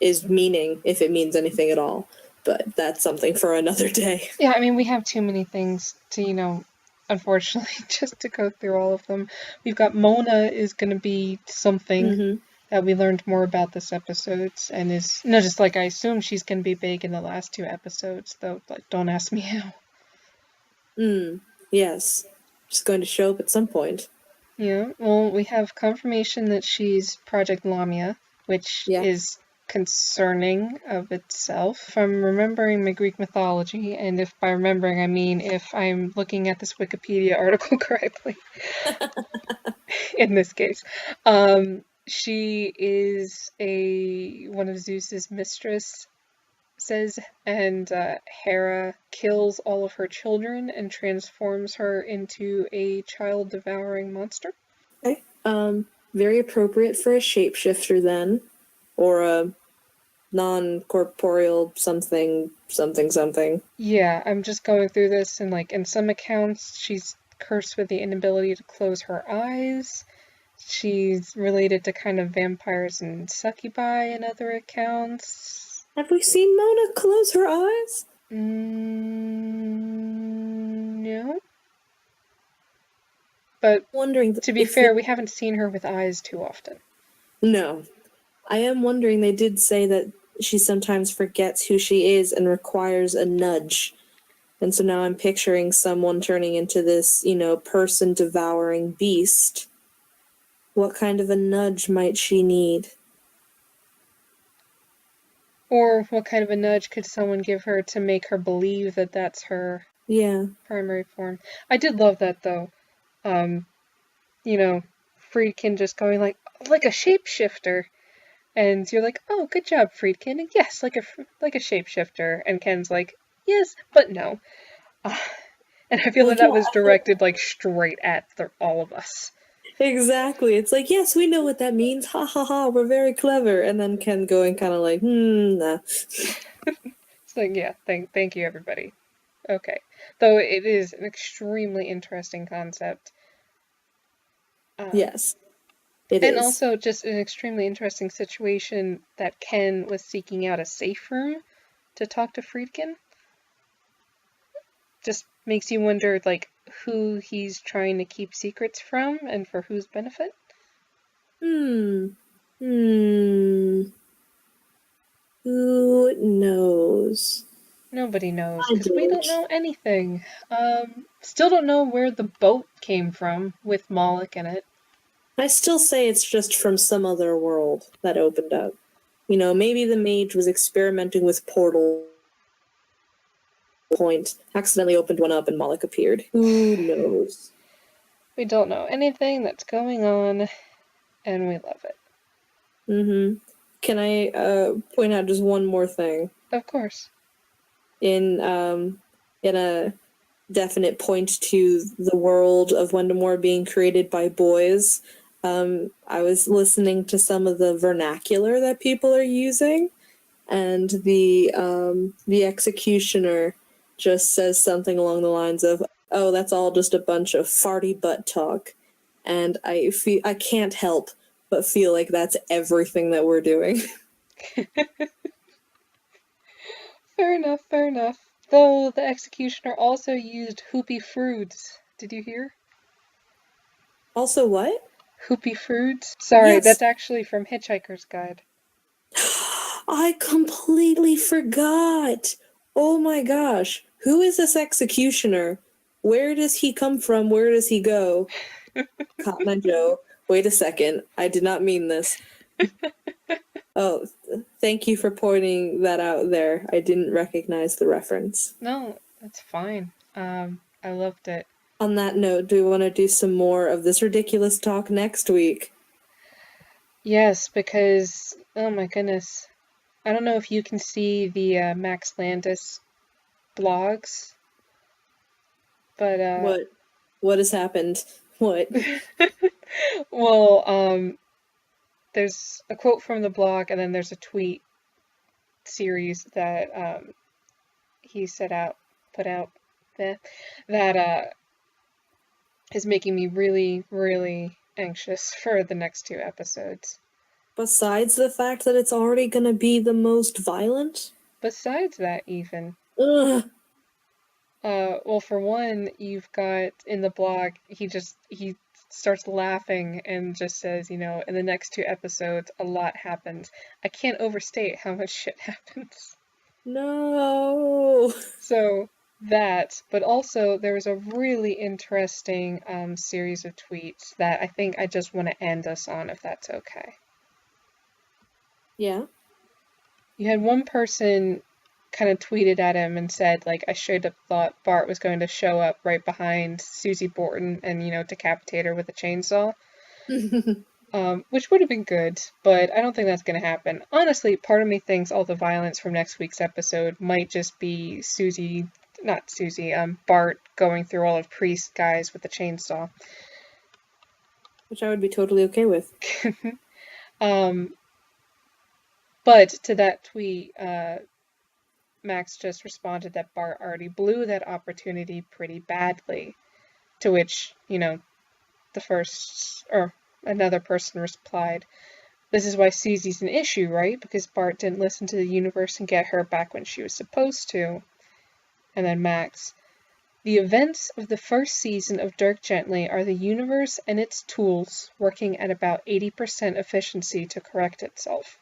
is meaning, if it means anything at all. But that's something for another day. Yeah, I mean, we have too many things to, unfortunately, just to go through all of them. We've got Mona is going to be something that we learned more about this episode, and is, just like I assume she's going to be big in the last two episodes, though, don't ask me how. Yes. She's going to show up at some point. Yeah, well, we have confirmation that she's Project Lamia, which Yeah. is concerning of itself. If I'm remembering my Greek mythology, and if by remembering I mean if I'm looking at this Wikipedia article correctly, in this case, she is one of Zeus's mistress, says, and Hera kills all of her children and transforms her into a child-devouring monster. Okay. Very appropriate for a shapeshifter then, or a non-corporeal something. Yeah, I'm just going through this, and like in some accounts, she's cursed with the inability to close her eyes. She's related to kind of vampires and succubi in other accounts. Have we seen Mona close her eyes? No. But Wondering to be fair, we haven't seen her with eyes too often. No. I am wondering, they did say that she sometimes forgets who she is and requires a nudge. And so now I'm picturing someone turning into this, person-devouring beast. What kind of a nudge might she need? Or what kind of a nudge could someone give her to make her believe that that's her primary form? I did love that, though. Friedkin just going like a shapeshifter. And you're like, oh, good job, Friedkin. And yes, like a shapeshifter. And Ken's like, yes, but no. And I feel that was directed like straight at all of us. Exactly. It's like, yes, we know what that means. Ha ha ha, we're very clever. And then Ken going kind of like, nah. It's like, yeah, thank you, everybody. Okay. Though it is an extremely interesting concept. Yes, it is. And also just an extremely interesting situation that Ken was seeking out a safe room to talk to Friedkin. Just makes you wonder, like, who he's trying to keep secrets from and for whose benefit. Who knows? Nobody knows, because we don't know anything. Still don't know where the boat came from with Moloch in it. I still say it's just from some other world that opened up. Maybe the mage was experimenting with portal point, accidentally opened one up and Moloch appeared. Who knows? We don't know anything that's going on, and we love it. Can I point out just one more thing? Of course. In a definite point to the world of Wendemore being created by boys, I was listening to some of the vernacular that people are using, and the executioner just says something along the lines of, "Oh, that's all just a bunch of farty butt talk," and I can't help but feel like that's everything that we're doing. Fair enough. Though the executioner also used hoopy fruits. Did you hear? Also what? Hoopy fruits? Sorry, Yes. That's actually from Hitchhiker's Guide. I completely forgot. Oh my gosh. Who is this executioner? Where does he come from? Where does he go? Cotton Eye Joe. Wait a second. I did not mean this. Oh, thank you for pointing that out there. I didn't recognize the reference. No, that's fine. I loved it. On that note, do we want to do some more of this ridiculous talk next week? Yes, because, oh my goodness. I don't know if you can see the Max Landis blogs, but What has happened? What? Well, there's a quote from the blog, and then there's a tweet series that he put out that is making me really, really anxious for the next 2 episodes. Besides the fact that it's already gonna be the most violent? Besides that, even. Ugh. Well, for one, you've got in the blog, he starts laughing and just says, in the next 2 episodes, a lot happens. I can't overstate how much shit happens. No. So, That, but also there was a really interesting series of tweets that I think I just want to end us on, if that's okay. Yeah. You had one person kind of tweeted at him and said, like, I should have thought Bart was going to show up right behind Susie Borton and, decapitate her with a chainsaw. Which would have been good, but I don't think that's going to happen. Honestly, part of me thinks all the violence from next week's episode might just be Bart going through all of Priest's guys with the chainsaw. Which I would be totally okay with. But to that tweet, Max just responded that Bart already blew that opportunity pretty badly. To which, another person replied, "This is why Susie's an issue, right? Because Bart didn't listen to the universe and get her back when she was supposed to." And then Max, "The events of the first season of Dirk Gently are the universe and its tools working at about 80% efficiency to correct itself.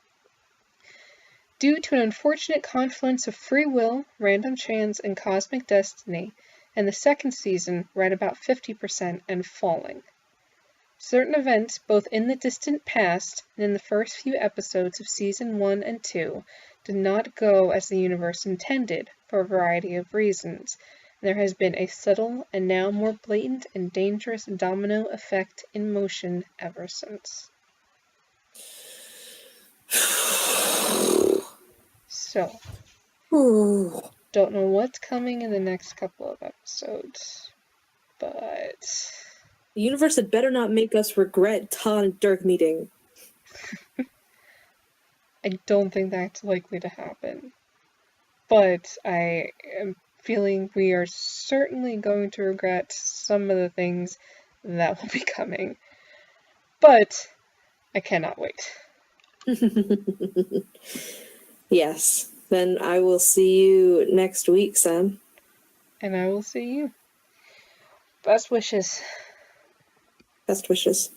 Due to an unfortunate confluence of free will, random chance, and cosmic destiny, and the second season we're at about 50% and falling. Certain events, both in the distant past and in the first few episodes of season 1 and 2, did not go as the universe intended for a variety of reasons. There has been a subtle and now more blatant and dangerous domino effect in motion ever since." So, don't know what's coming in the next couple of episodes, but the universe had better not make us regret Todd and Dirk meeting. I don't think that's likely to happen. But I am feeling we are certainly going to regret some of the things that will be coming. But I cannot wait. Yes. Then I will see you next week, Sam. And I will see you. Best wishes. Best wishes.